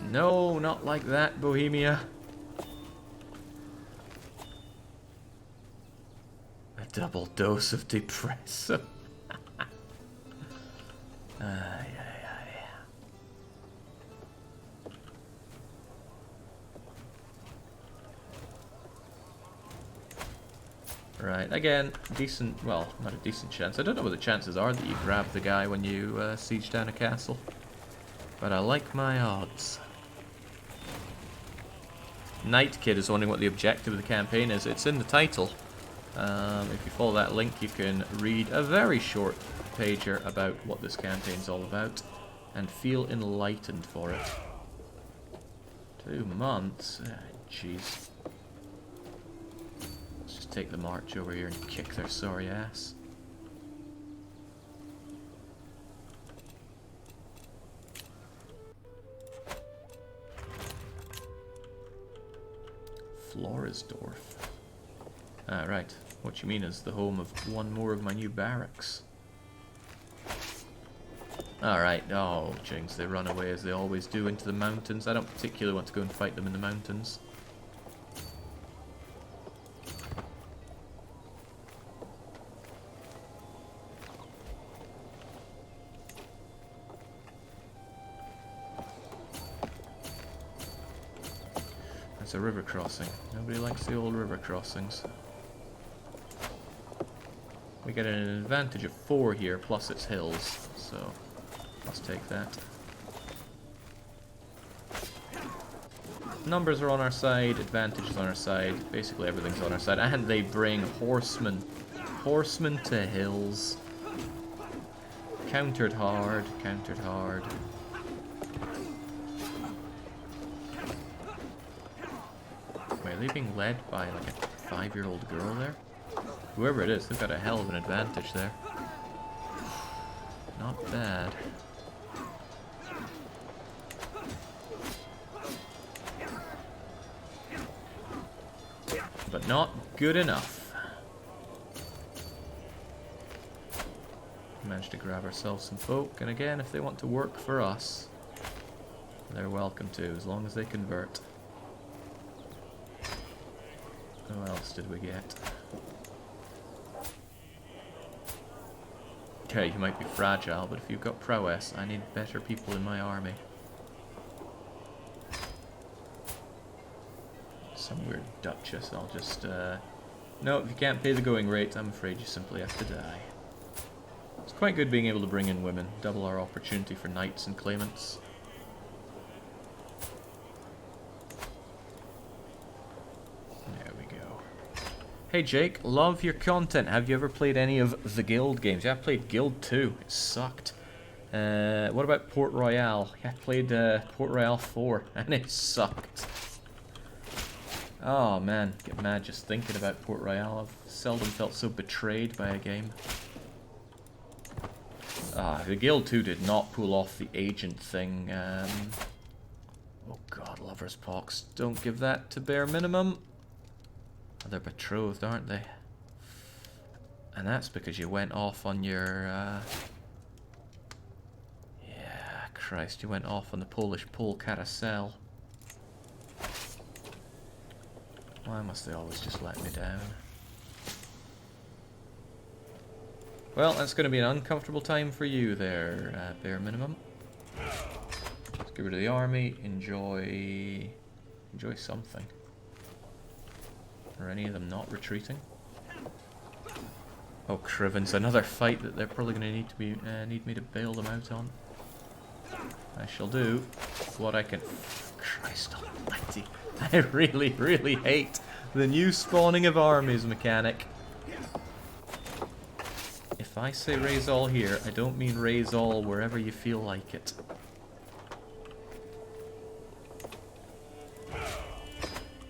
No, not like that, Bohemia. A double dose of depresso. Ay, ay, ay. Right, again, decent, well, not a decent chance. I don't know what the chances are that you grab the guy when you siege down a castle. But I like my odds. Night Kid is wondering what the objective of the campaign is. It's in the title. If you follow that link, you can read a very short pager about what this campaign's all about and feel enlightened for it. 2 months? Jeez. Let's just take the march over here and kick their sorry ass. Floresdorf. Ah, right. What you mean is the home of one more of my new barracks. Alright. Oh, jinx. They run away as they always do into the mountains. I don't particularly want to go and fight them in the mountains. It's a river crossing. Nobody likes the old river crossings. We get an advantage of 4 here, plus it's hills, so let's take that. Numbers are on our side, advantage is on our side, basically everything's on our side, and they bring horsemen. Horsemen to hills. Countered hard, countered hard. Wait, are they being led by like a 5-year-old girl there? Whoever it is, they've got a hell of an advantage there. Not bad. But not good enough. Managed to grab ourselves some folk, and again, if they want to work for us, they're welcome to, as long as they convert. Who else did we get? Okay, you might be fragile, but if you've got prowess, I need better people in my army. Some weird duchess, I'll just, no, if you can't pay the going rate, I'm afraid you simply have to die. It's quite good being able to bring in women, double our opportunity for knights and claimants. There we go. Hey Jake, love your content. Have you ever played any of the Guild games? Yeah, I played Guild 2. It sucked. What about Port Royale? Yeah, I played Port Royale 4, and it sucked. Oh man, get mad just thinking about Port Royale. I've seldom felt so betrayed by a game. The Guild 2 did not pull off the agent thing. Oh god, Lover's Pox. Don't give that to bare minimum. They're betrothed, aren't they? And that's because you went off on your... Yeah, Christ, you went off on the Polish pole carousel. Why must they always just let me down? Well, that's going to be an uncomfortable time for you there, bare minimum. Let's get rid of the army, enjoy something. Are any of them not retreating? Oh, Crivens, another fight that they're probably going to need me to bail them out on. I shall do what I can. Christ almighty. I really, really hate the new spawning of armies mechanic. If I say raise all here, I don't mean raise all wherever you feel like it.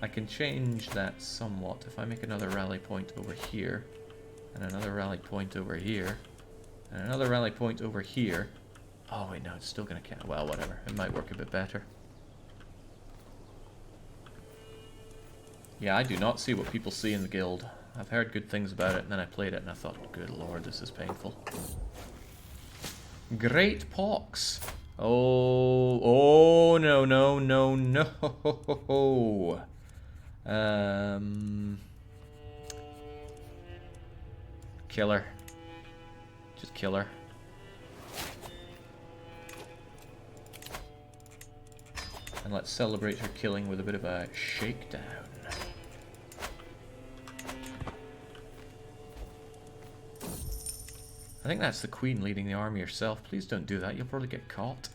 I can change that somewhat if I make another rally point over here, and another rally point over here, and another rally point over here. Oh wait, no, it's still gonna count. Well, whatever. It might work a bit better. Yeah, I do not see what people see in the guild. I've heard good things about it, and then I played it, and I thought, good lord, this is painful. Great Pox. Oh, oh, no, no, no, no. Kill her. Just kill her. And let's celebrate her killing with a bit of a shakedown. I think that's the queen leading the army herself. Please don't do that, you'll probably get caught.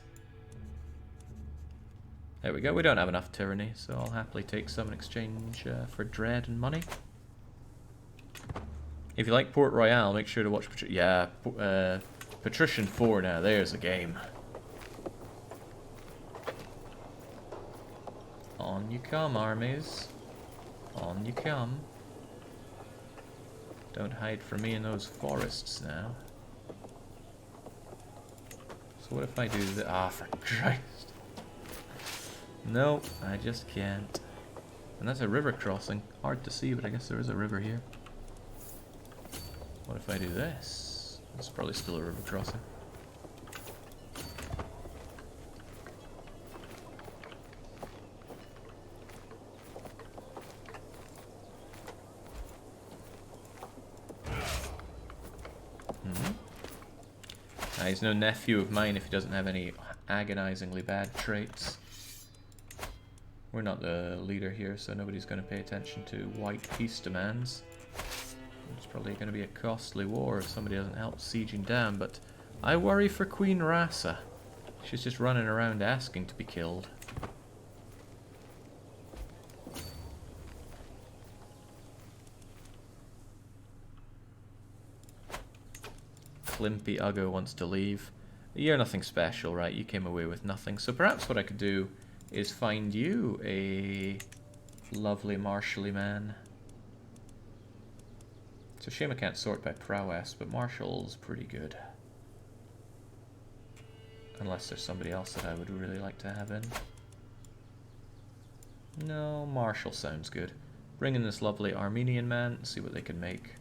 There we go, we don't have enough tyranny, so I'll happily take some in exchange for dread and money. If you like Port Royal, make sure to watch Patrician 4 now, there's a game. On you come, armies. On you come. Don't hide from me in those forests now. So what if I do the... Ah, for Christ. No, I just can't. And that's a river crossing. Hard to see, but I guess there is a river here. What if I do this? It's probably still a river crossing. He's no nephew of mine if he doesn't have any agonizingly bad traits. We're not the leader here, so nobody's going to pay attention to white peace demands. It's probably going to be a costly war if somebody doesn't help sieging down, but I worry for Queen Rasa. She's just running around asking to be killed. Klimpy Uggo wants to leave. You're nothing special, right? You came away with nothing. So perhaps what I could do is find you a lovely martially man. It's a shame I can't sort by prowess, but Marshall's pretty good. Unless there's somebody else that I would really like to have in. No, Marshall sounds good. Bring in this lovely Armenian man and see what they can make.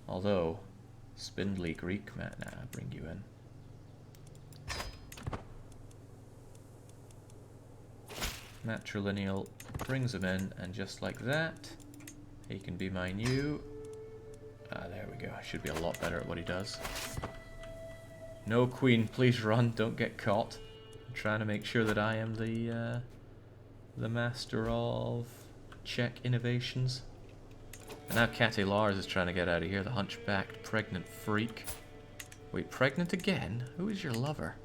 Although... Spindly Greek man, nah, bring you in. Matrilineal brings him in, and just like that, he can be my new. Ah, there we go. I should be a lot better at what he does. No, Queen, please run. Don't get caught. I'm trying to make sure that I am the master of Czech innovations. And now Catty Lars is trying to get out of here, the hunchbacked pregnant freak. Wait, pregnant again? Who is your lover?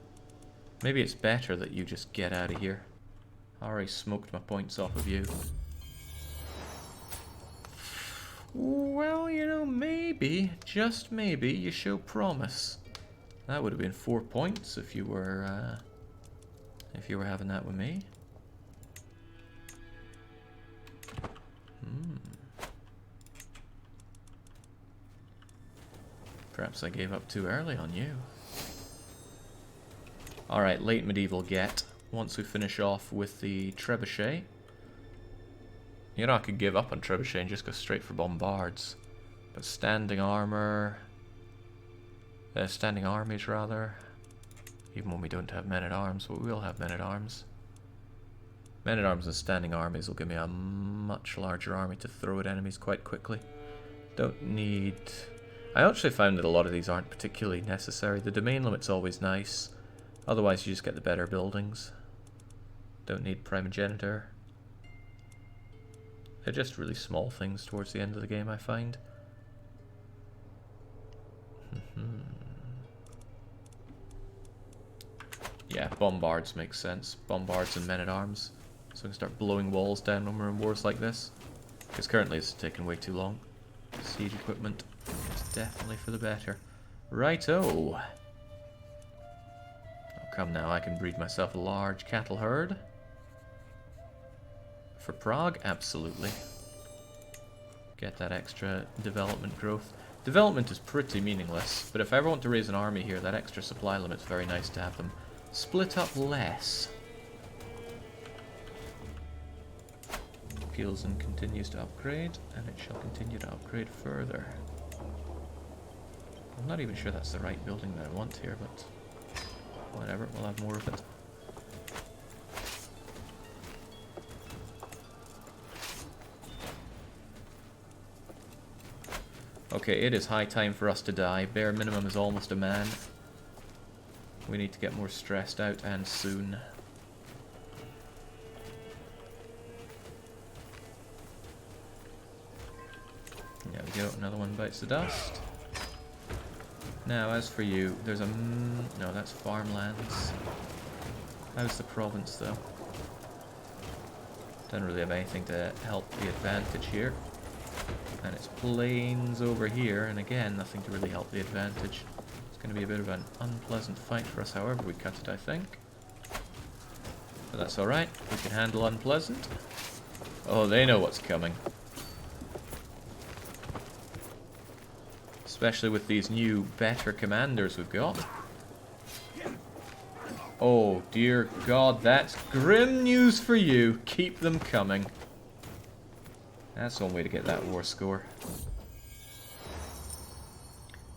Maybe it's better that you just get out of here. I already smoked my points off of you. Well, you know, maybe, just maybe, you show promise. That would have been 4 points if you were having that with me. Perhaps I gave up too early on you. Alright, late medieval get. Once we finish off with the trebuchet. You know, I could give up on trebuchet and just go straight for bombards. But standing armor... standing armies, rather. Even when we don't have men-at-arms, but we will have men-at-arms. Men-at-arms and standing armies will give me a much larger army to throw at enemies quite quickly. Don't need... I actually found that a lot of these aren't particularly necessary. The domain limit's always nice. Otherwise you just get the better buildings. Don't need primogeniture. They're just really small things towards the end of the game, I find. Yeah, bombards make sense. Bombards and men-at-arms. So we can start blowing walls down when we're in wars like this. Because currently it's taking way too long. Siege equipment. It's definitely for the better. Righto. Oh, come now, I can breed myself a large cattle herd. For Prague, absolutely. Get that extra development growth. Development is pretty meaningless, but if I ever want to raise an army here, that extra supply limit's very nice to have them split up less. Pilsen continues to upgrade, and it shall continue to upgrade further. I'm not even sure that's the right building that I want here, but whatever, we'll have more of it. Okay, it is high time for us to die. Bare minimum is almost a man. We need to get more stressed out, and soon. There we go, another one bites the dust. Now, as for you, there's a... no, that's farmlands. How's the province, though? Don't really have anything to help the advantage here. And it's plains over here, and again, nothing to really help the advantage. It's going to be a bit of an unpleasant fight for us, however we cut it, I think. But that's alright, we can handle unpleasant. Oh, they know what's coming. Especially with these new, better commanders we've got. Oh, dear God, that's grim news for you. Keep them coming. That's one way to get that war score.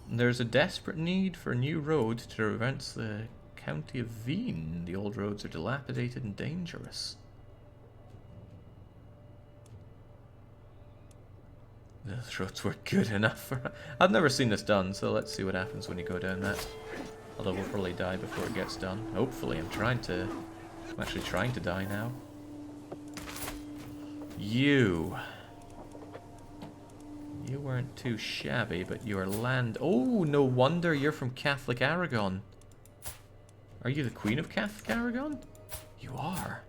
There's a desperate need for a new road to traverse the county of Veen. The old roads are dilapidated and dangerous. Those roads were good enough. I've never seen this done, so let's see what happens when you go down that. Although we'll probably die before it gets done. Hopefully, I'm actually trying to die now. You weren't too shabby, but your land... Oh, no wonder you're from Catholic Aragon. Are you the Queen of Catholic Aragon? You are.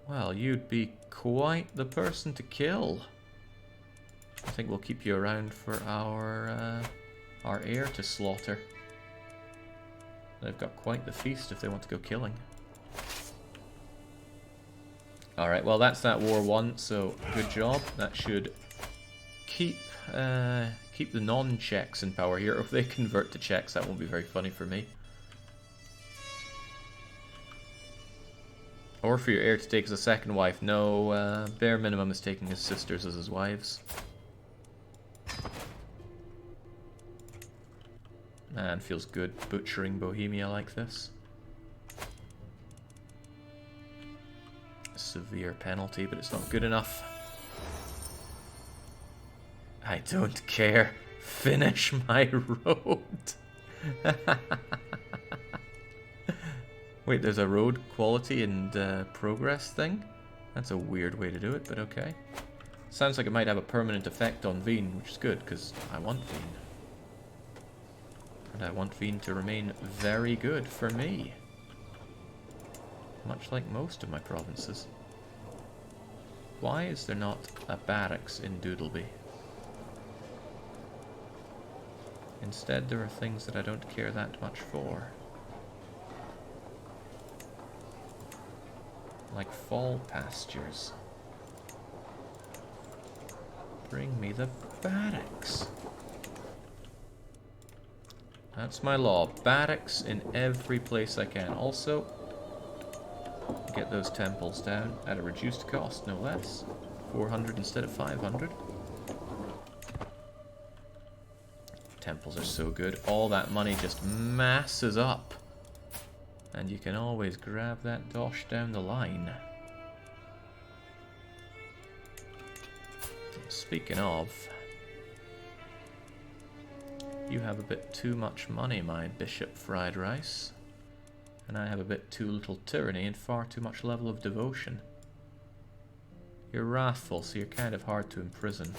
Well, you'd be quite the person to kill. I think we'll keep you around for our heir to slaughter. They've got quite the feast if they want to go killing. Alright, well that's that war won, so good job. That should keep the non-Czechs in power here. If they convert to Czechs, that won't be very funny for me. Or for your heir to take as a second wife. No, bare minimum is taking his sisters as his wives. Man, feels good butchering Bohemia like this. Severe penalty, but it's not good enough. I don't care. Finish my road. Wait, there's a road quality and progress thing? That's a weird way to do it, but okay. Sounds like it might have a permanent effect on Veen, which is good, because I want Veen. And I want Veen to remain very good for me. Much like most of my provinces. Why is there not a barracks in Doodleby? Instead, there are things that I don't care that much for. Like fall pastures. Bring me the barracks. That's my law. Barracks in every place I can. Also, get those temples down at a reduced cost, no less. 400 instead of 500. Temples are so good. All that money just masses up. And you can always grab that dosh down the line. Speaking of, you have a bit too much money, my Bishop Fried Rice. And I have a bit too little tyranny and far too much level of devotion. You're wrathful, so you're kind of hard to imprison.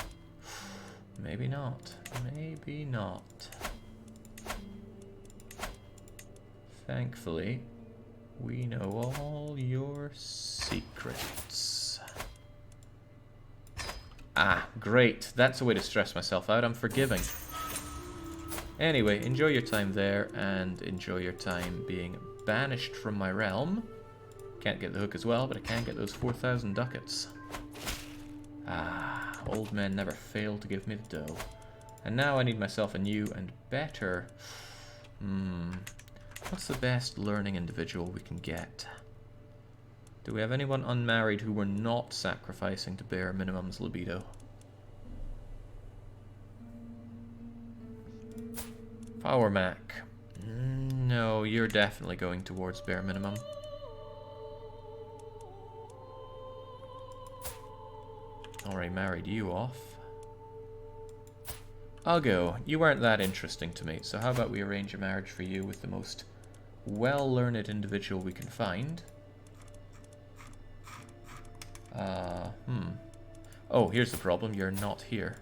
Maybe not. Maybe not. Thankfully, we know all your secrets. Ah, great. That's a way to stress myself out. I'm forgiving. Anyway, enjoy your time there, and enjoy your time being banished from my realm. Can't get the hook as well, but I can get those 4,000 ducats. Ah, old men never fail to give me the dough. And now I need myself a new and better... What's the best learning individual we can get? Do we have anyone unmarried who we're not sacrificing to bare minimum's libido? Power Mac. No, you're definitely going towards bare minimum. Already married you off. I'll go. You weren't that interesting to me, so how about we arrange a marriage for you with the most well-learned individual we can find. Oh, here's the problem. You're not here.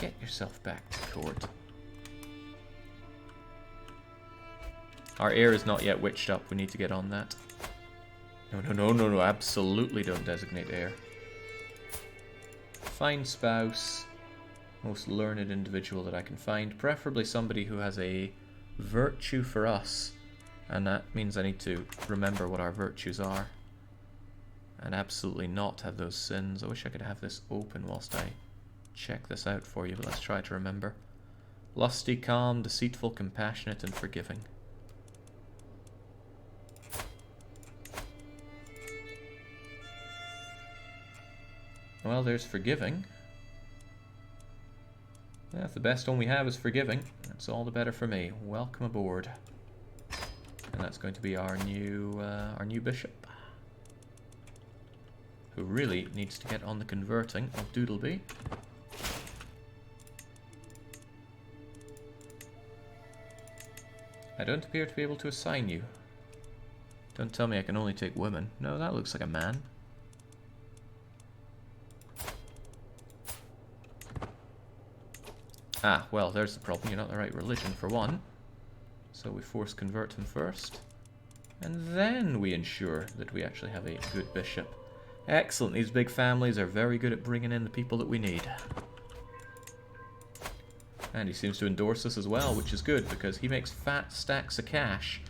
Get yourself back to court. Our heir is not yet witched up. We need to get on that. No. Absolutely don't designate heir. Find spouse. Most learned individual that I can find. Preferably somebody who has a virtue for us. And that means I need to remember what our virtues are. And absolutely not have those sins. I wish I could have this open whilst I check this out for you, but let's try to remember. Lusty, calm, deceitful, compassionate, and forgiving. Well, there's forgiving. Yeah, if the best one we have is forgiving, that's all the better for me. Welcome aboard. And that's going to be our new bishop, who really needs to get on the converting of Doodleby. I don't appear to be able to assign you. Don't tell me I can only take women. No, that looks like a man. Ah, well, there's the problem. You're not the right religion, for one. So we force convert him first. And then we ensure that we actually have a good bishop. Excellent. These big families are very good at bringing in the people that we need. And he seems to endorse us as well, which is good, because he makes fat stacks of cash,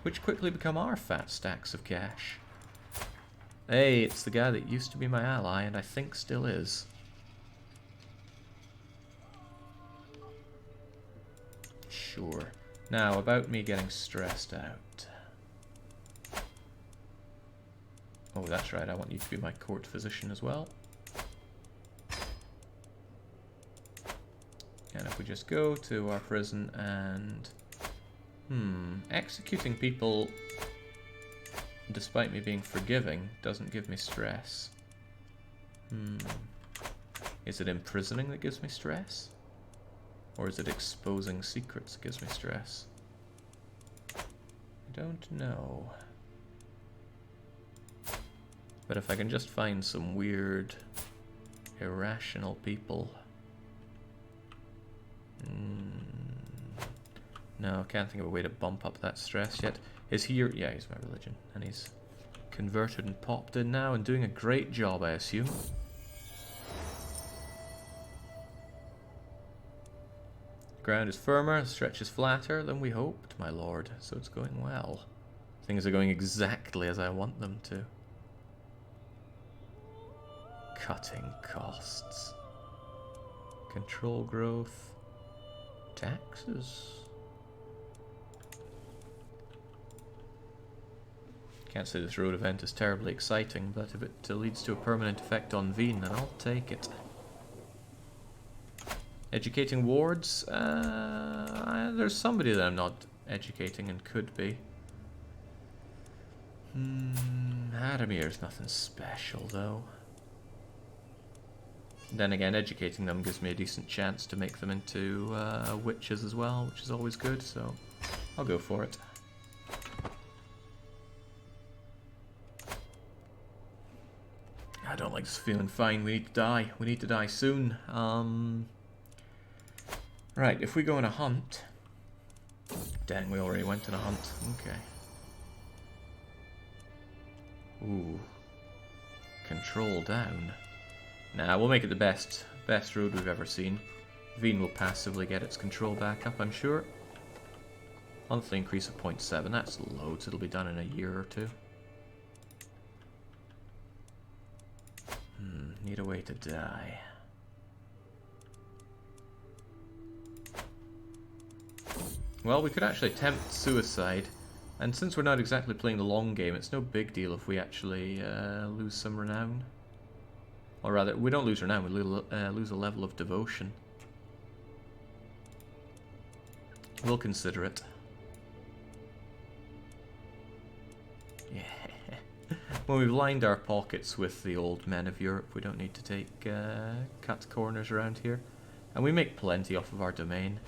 which quickly become our fat stacks of cash. Hey, it's the guy that used to be my ally, and I think still is. Sure. Now, about me getting stressed out. Oh, that's right, I want you to be my court physician as well. And if we just go to our prison and... executing people, despite me being forgiving, doesn't give me stress. Is it imprisoning that gives me stress? Or is it exposing secrets that gives me stress? I don't know. But if I can just find some weird, irrational people... No, can't think of a way to bump up that stress yet. Is he your... Yeah, he's my religion. And he's converted and popped in now and doing a great job, I assume. Ground is firmer, stretches flatter than we hoped, my lord. So it's going well. Things are going exactly as I want them to. Cutting costs. Control growth. Taxes. Can't say this road event is terribly exciting, but if it leads to a permanent effect on Wien, then I'll take it. Educating wards? There's somebody that I'm not educating and could be. Haramir's nothing special, though. Then again, educating them gives me a decent chance to make them into witches as well, which is always good, so I'll go for it. I don't like this feeling. Fine, we need to die. We need to die soon. Right, if we go on a hunt... Dang, we already went on a hunt. Okay. Ooh. Control down. Nah, we'll make it the best road we've ever seen. Wien will passively get its control back up, I'm sure. Monthly increase of 0.7. That's loads. It'll be done in a year or two. Need a way to die. Well, we could actually attempt suicide. And since we're not exactly playing the long game, it's no big deal if we actually lose some renown. Or rather, we don't lose renown, we lose a level of devotion. We'll consider it. When we've lined our pockets with the old men of Europe, we don't need to take cut corners around here. And we make plenty off of our domain.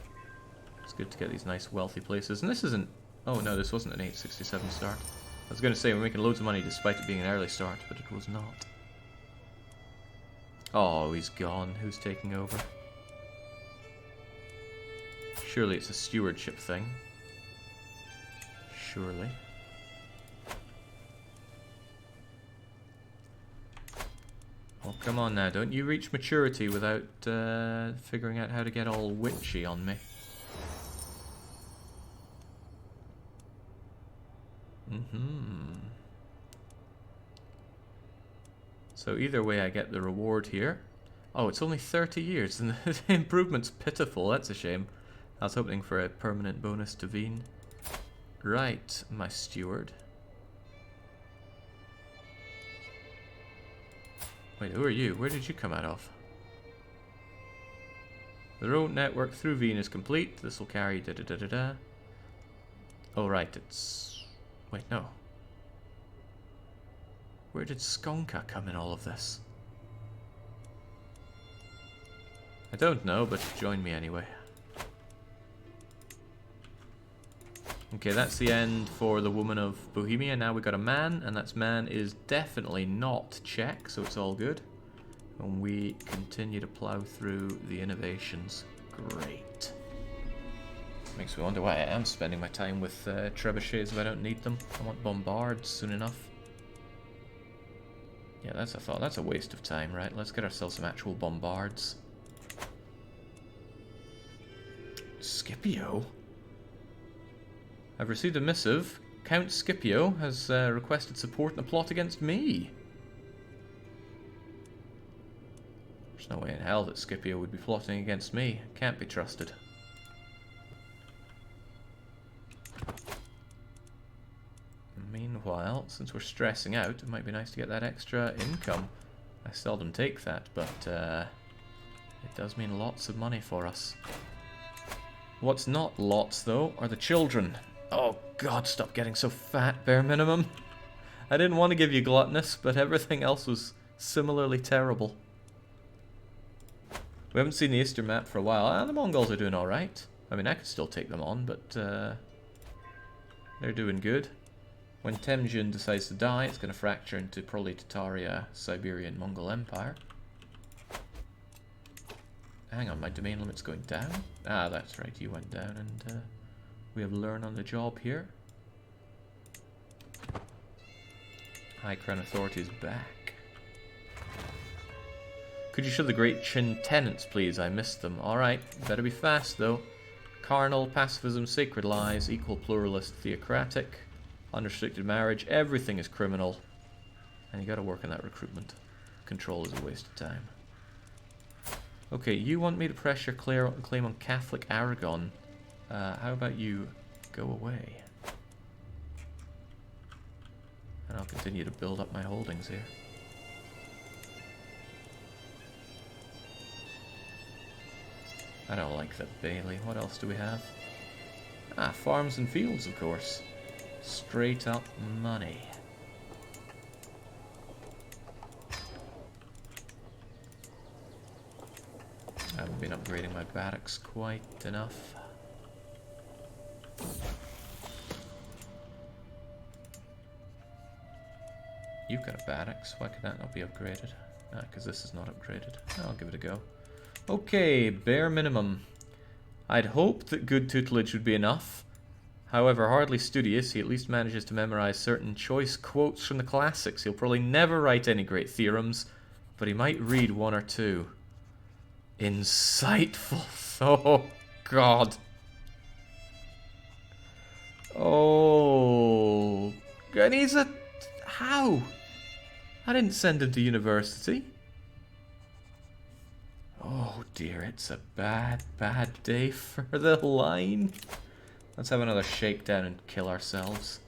It's good to get these nice wealthy places. And this isn't... Oh no, this wasn't an 867 start. I was going to say we're making loads of money despite it being an early start, but it was not. Oh, he's gone. Who's taking over? Surely it's a stewardship thing. Surely. Oh, come on now. Don't you reach maturity without figuring out how to get all witchy on me. So either way I get the reward here. Oh, it's only 30 years and the improvement's pitiful. That's a shame. I was hoping for a permanent bonus to Wien. Right, my steward. Wait, who are you? Where did you come out of? The road network through Wien is complete. This will carry da-da-da-da-da. Oh, right, it's... Wait, no. Where did Skonka come in all of this? I don't know, but join me anyway. Okay, that's the end for the woman of Bohemia. Now we got a man, and that man is definitely not Czech, so it's all good. And we continue to plow through the innovations. Great. Makes me wonder why I am spending my time with trebuchets if I don't need them. I want bombards soon enough. Yeah, that's a thought. That's a waste of time, right? Let's get ourselves some actual bombards. Scipio? I've received a missive. Count Scipio has requested support in a plot against me. There's no way in hell that Scipio would be plotting against me. Can't be trusted. Meanwhile, since we're stressing out, it might be nice to get that extra income. I seldom take that, but it does mean lots of money for us. What's not lots, though, are the children. Oh god, stop getting so fat, bare minimum. I didn't want to give you gluttonous, but everything else was similarly terrible. We haven't seen the Eastern map for a while, and the Mongols are doing alright. I mean, I could still take them on, but they're doing good. When Temujin decides to die, it's going to fracture into probably Tataria, Siberian, Mongol Empire. Hang on, my domain limit's going down? Ah, that's right, you went down, and we have learn on the job here. High Crown Authority is back. Could you show the Great Qin tenets, please? I missed them. Alright, better be fast, though. Carnal, pacifism, sacred lies, equal pluralist, theocratic, unrestricted marriage, everything is criminal. And you gotta work on that recruitment. Control is a waste of time. Okay, you want me to pressure claim on Catholic Aragon. How about you go away? And I'll continue to build up my holdings here. I don't like that Bailey. What else do we have? Ah, farms and fields, of course. Straight up money. I haven't been upgrading my barracks quite enough. You've got a barracks. Why could that not be upgraded? Ah, because this is not upgraded. I'll give it a go. Okay, bare minimum. I'd hoped that good tutelage would be enough. However, hardly studious, he at least manages to memorize certain choice quotes from the classics. He'll probably never write any great theorems, but he might read one or two. Insightful. Oh, God. Oh. And he's a... How? I didn't send him to university. Oh, dear. It's a bad, bad day for the line. Let's have another shakedown and kill ourselves.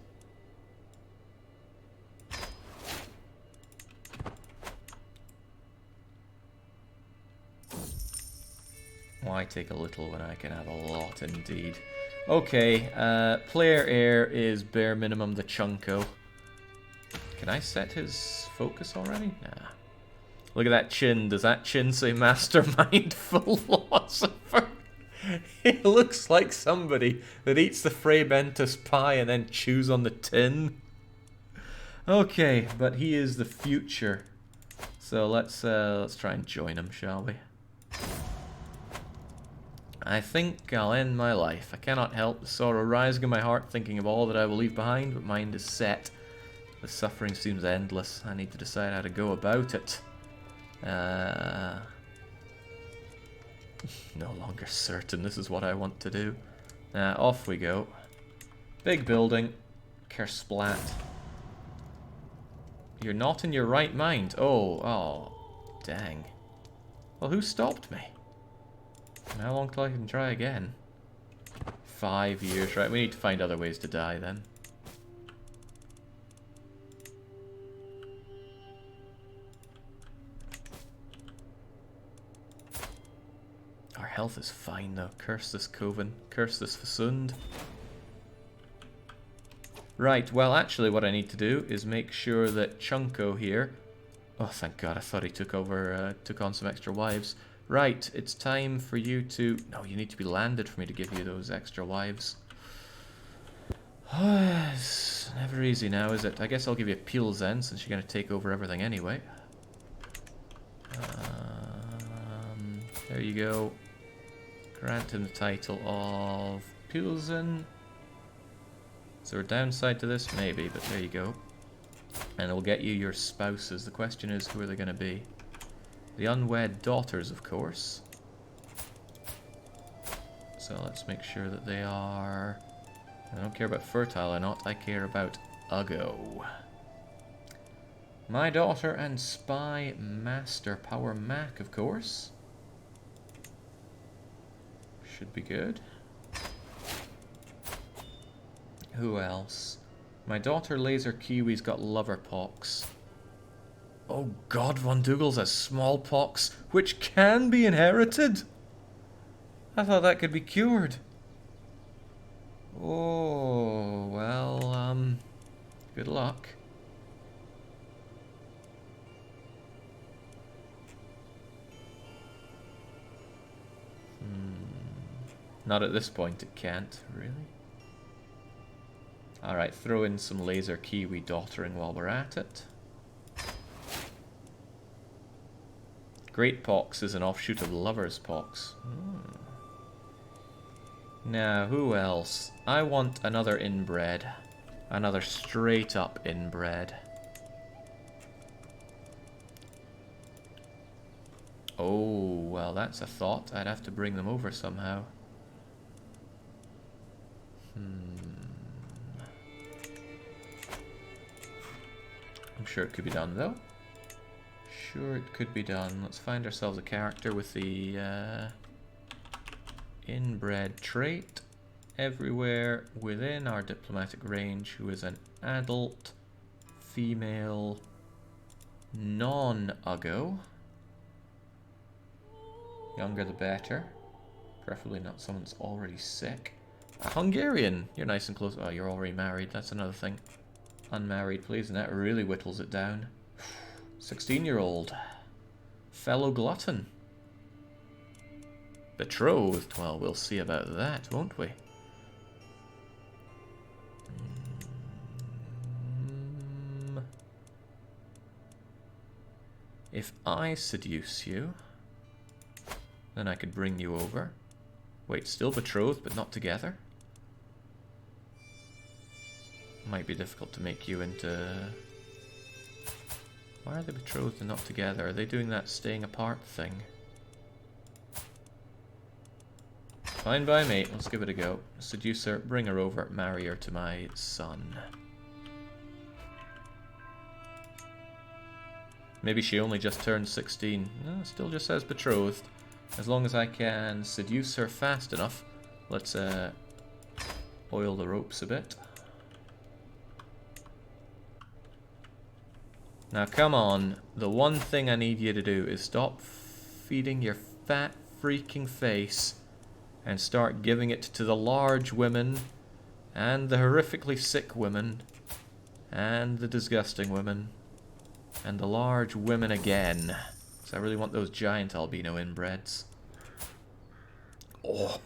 Why take a little when I can have a lot, indeed? Okay, player heir is bare minimum the Chunko. Can I set his focus already? Nah. Look at that chin. Does that chin say Mastermind Philosopher? It looks like somebody that eats the Fray Bentos pie and then chews on the tin. Okay, but he is the future. So let's try and join him, shall we? I think I'll end my life. I cannot help the sorrow rising in my heart, thinking of all that I will leave behind, but mind is set. The suffering seems endless. I need to decide how to go about it. No longer certain this is what I want to do. Off we go. Big building. Kersplat. You're not in your right mind. Oh, dang. Well, who stopped me? How long till I can try again? 5 years, right? We need to find other ways to die then. Our health is fine though. Curse this Coven. Curse this Fasund. Right, well actually what I need to do is make sure that Chunko here... Oh, thank God, I thought he took on some extra wives. Right, it's time for you to... No, you need to be landed for me to give you those extra wives. It's never easy now, is it? I guess I'll give you a Pilsen, since you're going to take over everything anyway. There you go. Grant him the title of Pilsen. Is there a downside to this? Maybe, but there you go. And it'll get you your spouses. The question is, who are they going to be? The unwed daughters, of course. So let's make sure that they are... I don't care about fertile or not, I care about Uggo. My daughter and spy master, Power Mac, of course. Should be good. Who else? My daughter Laser Kiwi's got lover pox. Oh God, Von Dougal's has smallpox, which can be inherited. I thought that could be cured. Oh, well, good luck. Not at this point, it can't, really. Alright, throw in some Laser Kiwi daughtering while we're at it. Great Pox is an offshoot of Lover's Pox. Now, who else? I want another inbred. Another straight up inbred. Oh, well, that's a thought. I'd have to bring them over somehow. I'm sure it could be done, though. Sure, it could be done. Let's find ourselves a character with the inbred trait everywhere within our diplomatic range, who is an adult, female, non-Uggo. Younger the better. Preferably not someone that's already sick. A Hungarian! You're nice and close. Oh, you're already married. That's another thing. Unmarried, please. And that really whittles it down. 16-year-old. Fellow glutton. Betrothed. Well, we'll see about that, won't we? If I seduce you, then I could bring you over. Wait, still betrothed, but not together? Might be difficult to make you into... Why are they betrothed and not together? Are they doing that staying apart thing? Fine by me. Let's give it a go. Seduce her, bring her over, marry her to my son. Maybe she only just turned 16. No, still just says betrothed. As long as I can seduce her fast enough. Let's oil the ropes a bit. Now come on, the one thing I need you to do is stop feeding your fat freaking face and start giving it to the large women and the horrifically sick women And the disgusting women. And the large women again. Because I really want those giant albino inbreds. Oh.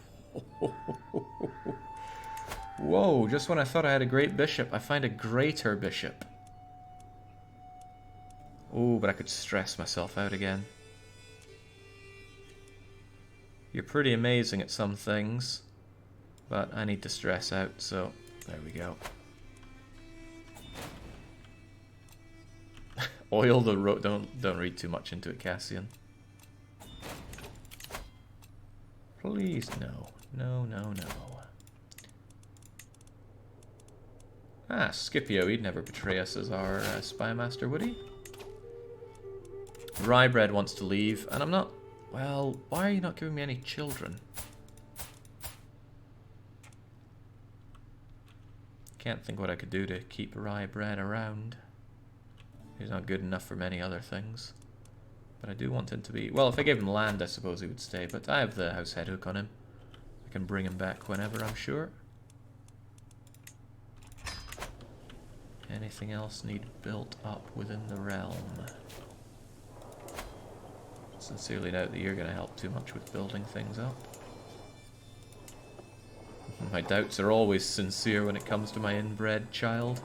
Whoa, just when I thought I had a great bishop, I find a greater bishop. Oh, but I could stress myself out again. You're pretty amazing at some things, but I need to stress out, so there we go. Oil the road. Don't read too much into it, Cassian. Please, no. No, no, no. Ah, Scipio, he'd never betray us as our spy master, would he? Ryebread wants to leave, and I'm not... Well, why are you not giving me any children? Can't think what I could do to keep Ryebread around. He's not good enough for many other things. But I do want him to be... Well, if I gave him land, I suppose he would stay, but I have the house head hook on him. I can bring him back whenever, I'm sure. Anything else need built up within the realm? Sincerely doubt that you're going to help too much with building things up. My doubts are always sincere when it comes to my inbred child.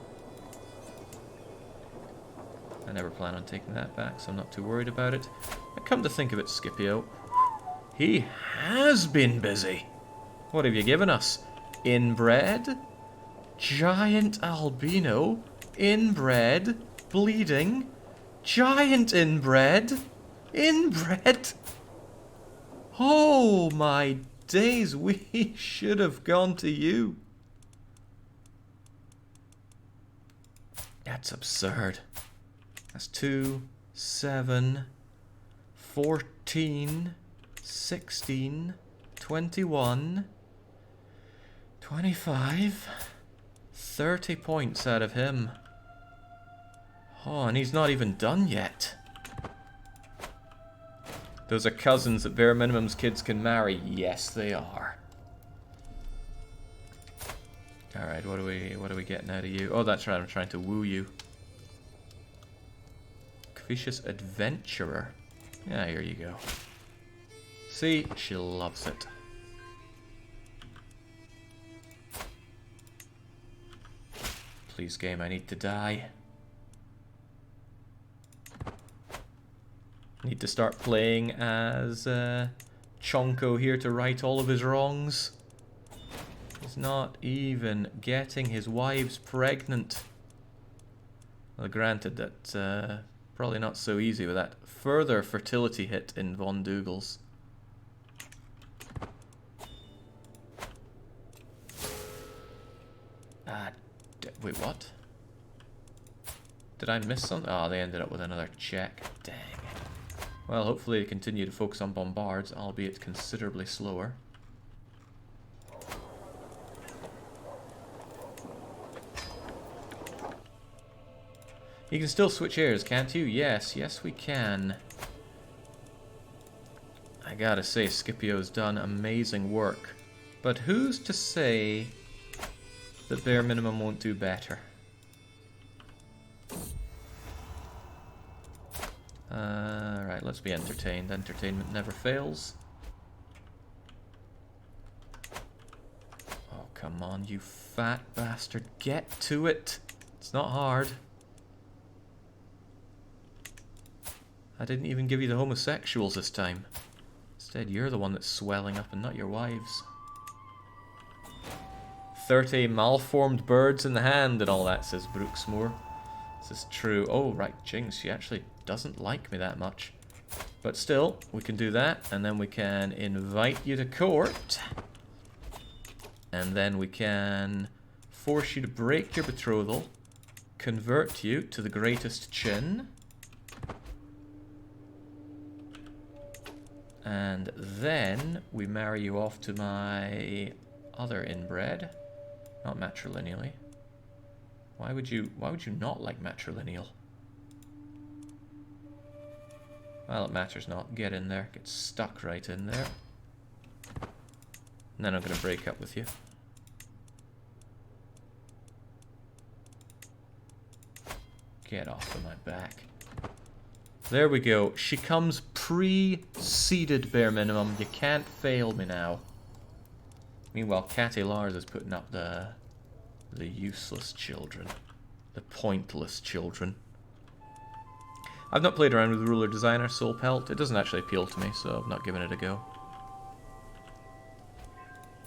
I never plan on taking that back, so I'm not too worried about it. But come to think of it, Scipio, he has been busy. What have you given us? Inbred? Giant albino? Inbred? Bleeding? Giant inbred? Inbred? Oh my days, we should have gone to you. That's absurd. That's 2, 7, 14, 16, 21, 25, 30 points out of him. Oh, and he's not even done yet. Those are cousins that bare minimum's kids can marry. Yes, they are. Alright, what are we getting out of you? Oh, that's right, I'm trying to woo you. Vicious adventurer. Yeah, here you go. See, she loves it. Please, game, I need to die. Need to start playing as Chonko here to right all of his wrongs. He's not even getting his wives pregnant. Well, granted that probably not so easy with that further fertility hit in Von Douglas. Wait, what? Did I miss something? Oh, they ended up with another check. Dang. Well, hopefully they continue to focus on bombards, albeit considerably slower. You can still switch airs, can't you? Yes, yes we can. I gotta say, Scipio's done amazing work. But who's to say that bare minimum won't do better? Right, let's be entertained. Entertainment never fails. Oh, come on, you fat bastard. Get to it. It's not hard. I didn't even give you the homosexuals this time. Instead, you're the one that's swelling up and not your wives. 30 malformed birds in the hand and all that, says Brooksmoor. This is true. Oh, right, jinx, she actually doesn't like me that much. But still, we can do that, and then we can invite you to court. And then we can force you to break your betrothal, convert you to the greatest chin, and then we marry you off to my other inbred, not matrilineally. Why would you not like matrilineal? Well, it matters not. Get in there. Get stuck right in there. And then I'm going to break up with you. Get off of my back. There we go. She comes pre-seeded, bare minimum. You can't fail me now. Meanwhile, Catty Lars is putting up the useless children. The pointless children. I've not played around with Ruler Designer Soul Pelt. It doesn't actually appeal to me, so I've not given it a go.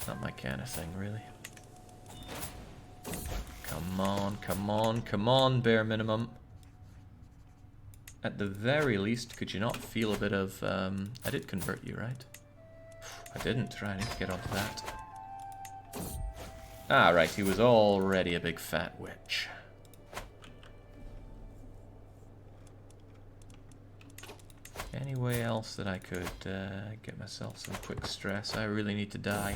Not my kind of thing, really. Come on, come on, come on, bare minimum. At the very least, could you not feel a bit of... I did convert you, right? I didn't. Right, I need to get onto that. Ah, right, he was already a big fat witch. Any way else that I could get myself some quick stress? I really need to die.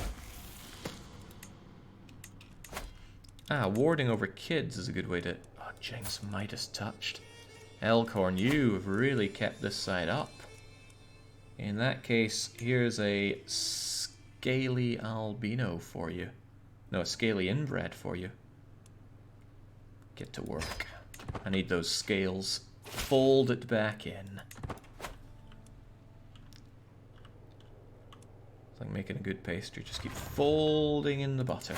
Ah, warding over kids is a good way to... Oh, Jinx Midas touched. Elkhorn, you have really kept this side up. In that case, here's a scaly albino for you. No, a scaly inbred for you. Get to work. I need those scales. Fold it back in. It's like making a good pastry. Just keep folding in the butter.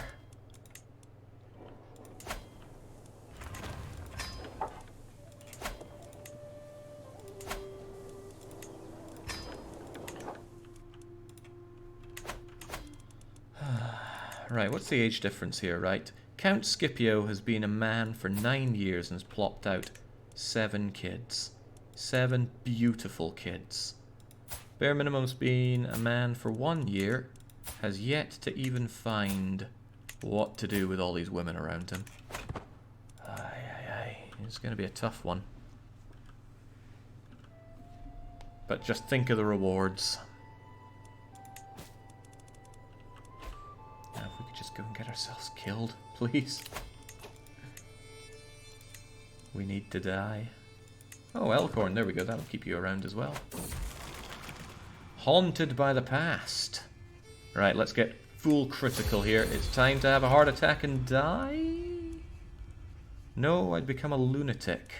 Right, what's the age difference here, right? Count Scipio has been a man for 9 years and has plopped out 7 kids. 7 beautiful kids. Bare Minimum's been a man for 1 year, has yet to even find what to do with all these women around him. Aye. It's going to be a tough one. But just think of the rewards. Now if we could just go and get ourselves killed, please. We need to die. Oh, Elkhorn, there we go. That'll keep you around as well. Haunted by the past. Right, let's get full critical here. It's time to have a heart attack and die? No, I'd become a lunatic.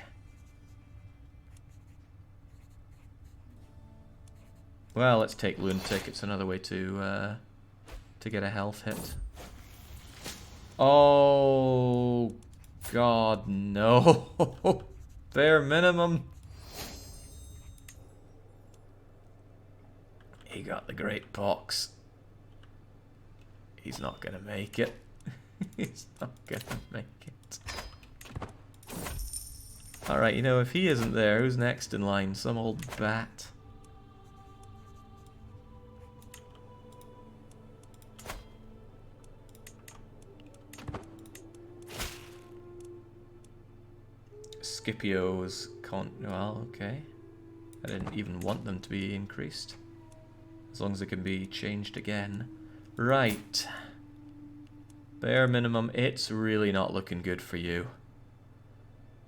Well, let's take lunatic. It's another way to get a health hit. Oh, God, no. Bare Minimum. He got the great pox. He's not gonna make it. He's not gonna make it. Alright, you know, if he isn't there, who's next in line? Some old bat. Scipio's well, okay. I didn't even want them to be increased. As long as it can be changed again. Right. Bare Minimum, it's really not looking good for you.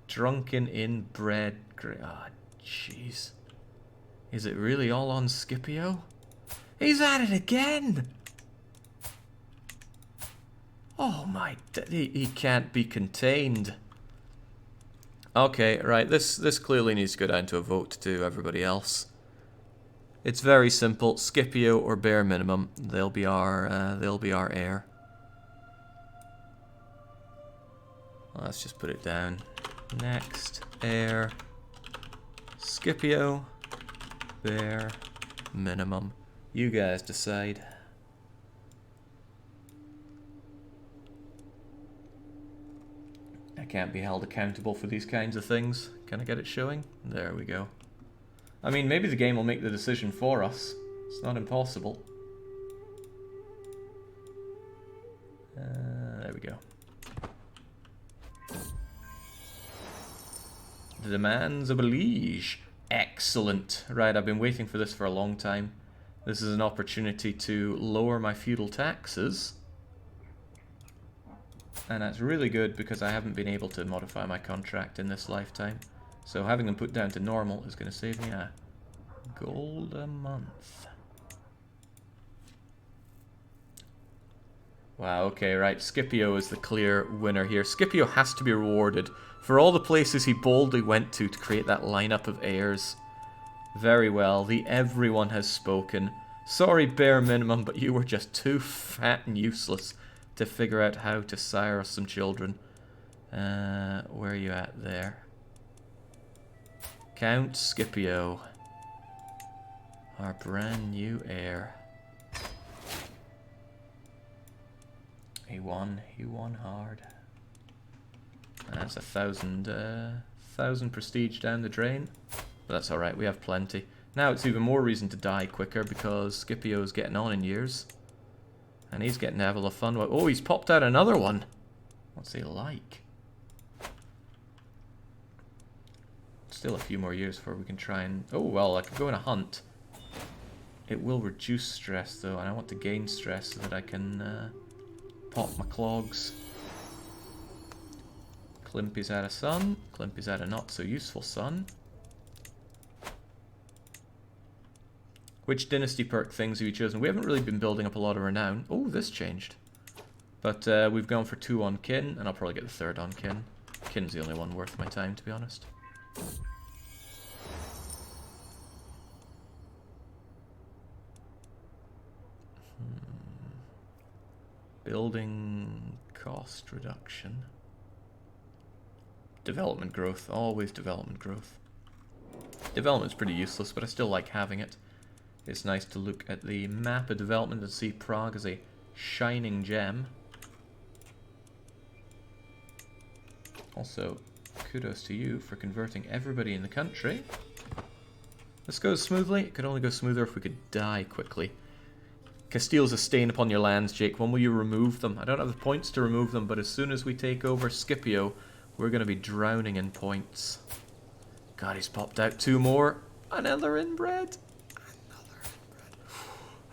Drunken inbred... Ah, jeez. Is it really all on Scipio? He's at it again! Oh my... He can't be contained. Okay, right, this clearly needs to go down to a vote to everybody else. It's very simple. Scipio or Bare Minimum. They'll be our heir. Let's just put it down. Next, heir. Scipio. Bare Minimum. You guys decide. I can't be held accountable for these kinds of things. Can I get it showing? There we go. I mean, maybe the game will make the decision for us. It's not impossible. There we go. The demands of a liege. Excellent. Right, I've been waiting for this for a long time. This is an opportunity to lower my feudal taxes. And that's really good because I haven't been able to modify my contract in this lifetime. So having them put down to normal is going to save me a gold a month. Wow, okay, right. Scipio is the clear winner here. Scipio has to be rewarded for all the places he boldly went to create that lineup of heirs. Very well. The everyone has spoken. Sorry, bare minimum, but you were just too fat and useless to figure out how to sire us some children. Where are you at there? Count Scipio. Our brand new heir. He won hard. That's 1,000 prestige down the drain. But that's alright, we have plenty. Now it's even more reason to die quicker because Scipio's getting on in years. And he's getting to have a lot of fun. Oh, he's popped out another one. What's he like? Still a few more years before we can try and... Oh, well, I could go on a hunt. It will reduce stress, though, and I want to gain stress so that I can pop my clogs. Climpy's had a son. Climpy's had a not-so-useful son. Which dynasty perk things have you chosen? We haven't really been building up a lot of renown. Oh, this changed. But we've gone for 2 on kin, and I'll probably get the 3rd on kin. Kin's the only one worth my time, to be honest. Building cost reduction. Development growth. Always development growth. Development's pretty useless, but I still like having it. It's nice to look at the map of development and see Prague as a shining gem. Also, kudos to you for converting everybody in the country. This goes smoothly. It could only go smoother if we could die quickly. Castile's a stain upon your lands, Jake. When will you remove them? I don't have the points to remove them, but as soon as we take over Scipio, we're going to be drowning in points. God, he's popped out 2 more. Another inbred.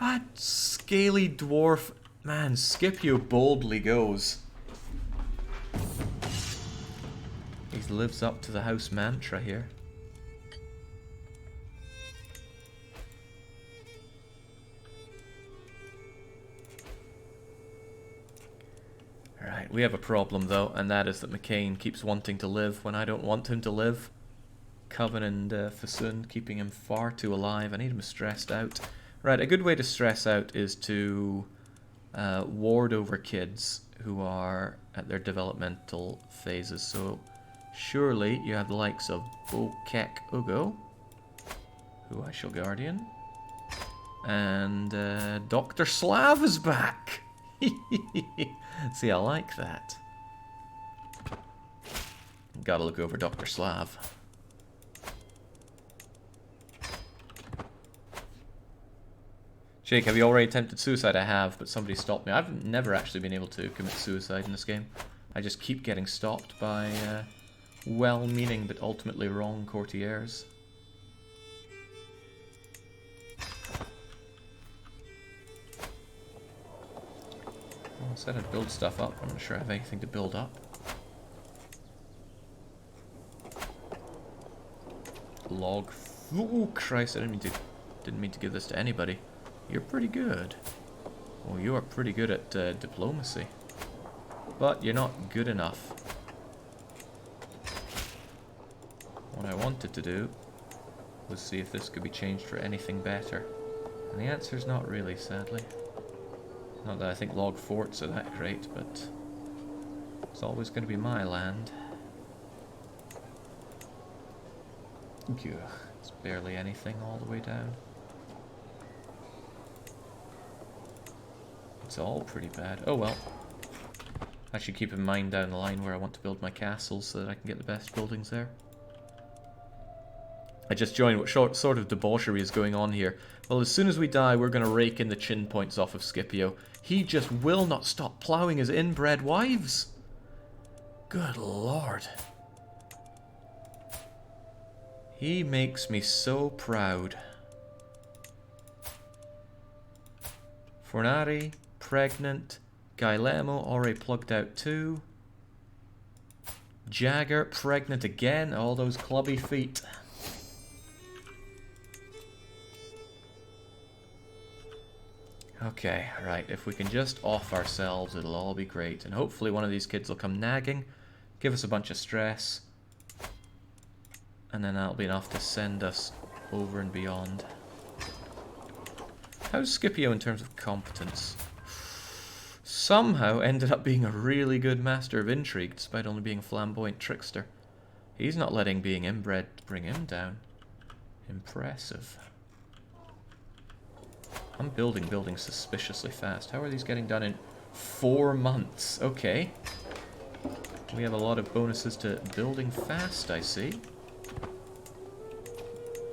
That scaly dwarf. Man, Scipio boldly goes. He lives up to the house mantra here. Alright, we have a problem though, and that is that McCain keeps wanting to live when I don't want him to live. Coven and Fasun keeping him far too alive. I need him stressed out. Right, a good way to stress out is to ward over kids who are at their developmental phases. So surely you have the likes of Bokek Ugo, who I shall guardian, and Dr. Slav is back. See, I like that. Gotta look over Dr. Slav. Jake, have you already attempted suicide? I have, but somebody stopped me. I've never actually been able to commit suicide in this game. I just keep getting stopped by well-meaning but ultimately wrong courtiers. Well, instead I'd build stuff up. I'm not sure I have anything to build up. Log. Oh Christ! I didn't mean to give this to anybody. You're pretty good. Well, you are pretty good at diplomacy. But you're not good enough. What I wanted to do was see if this could be changed for anything better. And the answer's not really, sadly. Not that I think log forts are that great, but it's always going to be my land. Ugh, it's barely anything all the way down. It's all pretty bad. Oh well. I should keep in mind down the line where I want to build my castles so that I can get the best buildings there. I just joined. What sort of debauchery is going on here? Well, as soon as we die, we're going to rake in the chin points off of Scipio. He just will not stop ploughing his inbred wives. Good lord. He makes me so proud. Fornari, pregnant. Guillermo already plugged out too. Jagger, pregnant again. All those clubby feet. Okay, right. If we can just off ourselves, it'll all be great. And hopefully one of these kids will come nagging, give us a bunch of stress, and then that'll be enough to send us over and beyond. How's Scipio in terms of competence? Somehow ended up being a really good master of intrigue, despite only being a flamboyant trickster. He's not letting being inbred bring him down. Impressive. I'm building suspiciously fast. How are these getting done in 4 months? Okay. We have a lot of bonuses to building fast, I see.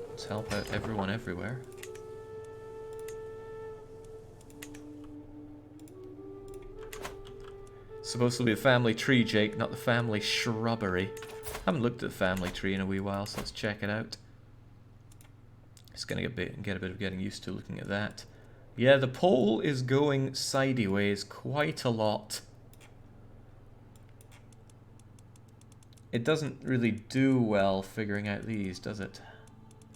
Let's help out everyone everywhere. Supposed to be a family tree, Jake, not the family shrubbery. Haven't looked at the family tree in a wee while, so let's check it out. It's gonna get a bit of getting used to looking at that. Yeah, the pole is going sideways quite a lot. It doesn't really do well figuring out these, does it?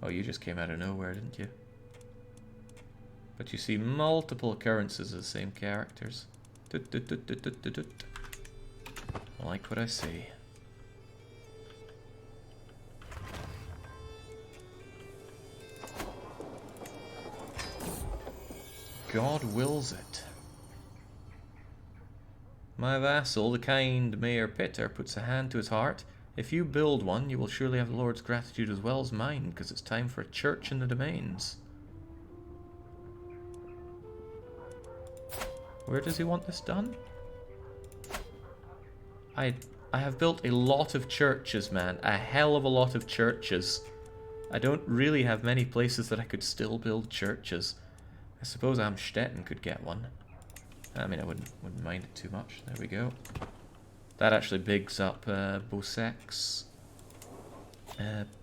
Oh, you just came out of nowhere, didn't you? But you see multiple occurrences of the same characters. I like what I see. God wills it. My vassal, the kind Mayor Pitter, puts a hand to his heart. If you build one, you will surely have the Lord's gratitude as well as mine, because it's time for a church in the domains. Where does he want this done? I have built a lot of churches, man. A hell of a lot of churches. I don't really have many places that I could still build churches. I suppose Amstetten could get one. I mean, I wouldn't mind it too much. There we go. That actually bigs up Bosek's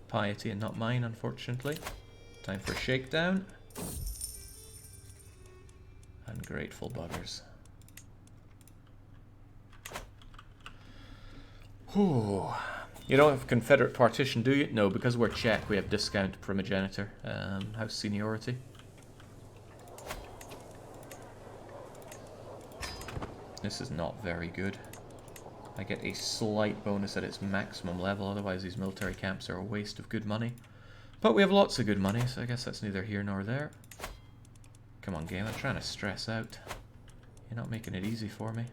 piety and not mine, unfortunately. Time for a shakedown. Ungrateful buggers. Whew. You don't have Confederate partition, do you? No, because we're Czech, we have discount primogeniture. House seniority. This is not very good. I get a slight bonus at its maximum level, otherwise these military camps are a waste of good money. But we have lots of good money, so I guess that's neither here nor there. Come on, game, I'm trying to stress out. You're not making it easy for me.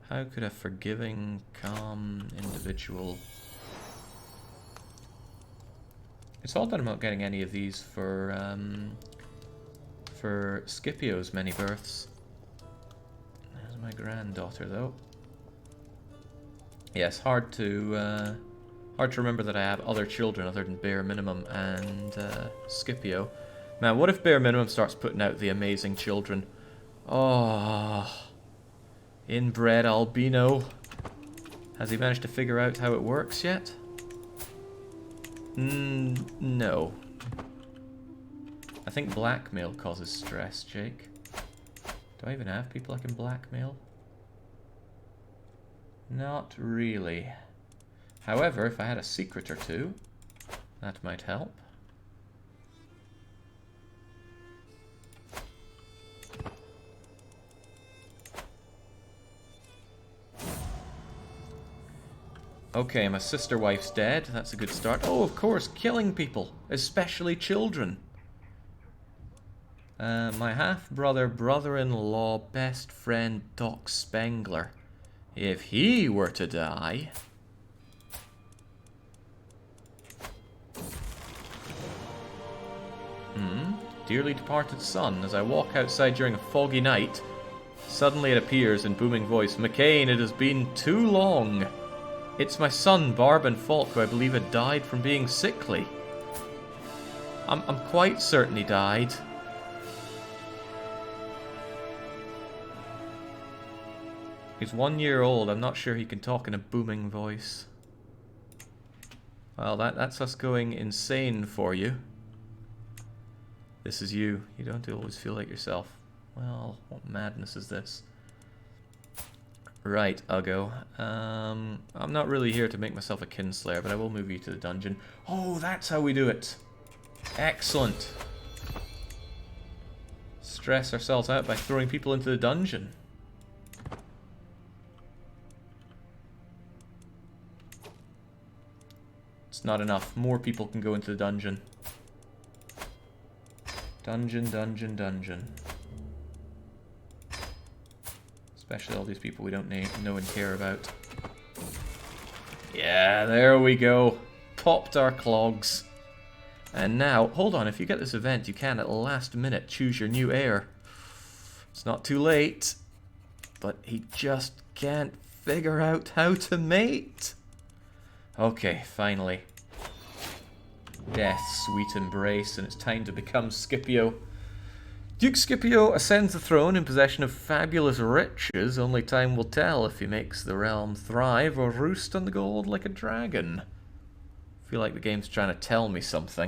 How could a forgiving, calm individual... It's odd that I'm not getting any of these for Scipio's many births. There's my granddaughter, though. Yes, hard to remember that I have other children other than Bare Minimum and Scipio. Man, what if Bare Minimum starts putting out the amazing children? Oh, inbred albino. Has he managed to figure out how it works yet? No. I think blackmail causes stress, Jake. Do I even have people I can blackmail? Not really. However, if I had a secret or two, that might help. Okay, my sister wife's dead. That's a good start. Oh, of course, killing people, especially children. My half-brother, brother-in-law, best friend, Doc Spengler. If he were to die... Dearly departed son, as I walk outside during a foggy night, suddenly it appears in booming voice, McCain, it has been too long. It's my son, Barban Falk, who I believe had died from being sickly. I'm quite certain he died. He's 1 year old. I'm not sure he can talk in a booming voice. Well, that's us going insane for you. This is you. You don't always feel like yourself. Well, what madness is this? Right, I'll go. I'm not really here to make myself a kinslayer, but I will move you to the dungeon. Oh, that's how we do it. Excellent. stress ourselves out by throwing people into the dungeon. It's not enough. More people can go into the dungeon. Dungeon, dungeon, dungeon. Especially all these people we don't know and care about. Yeah, there we go. Popped our clogs. And now, hold on, if you get this event, you can at the last minute choose your new heir. It's not too late. But he just can't figure out how to mate. Okay, finally. Death's sweet embrace, and it's time to become Scipio. Duke Scipio ascends the throne in possession of fabulous riches. Only time will tell if he makes the realm thrive or roost on the gold like a dragon. I feel like the game's trying to tell me something.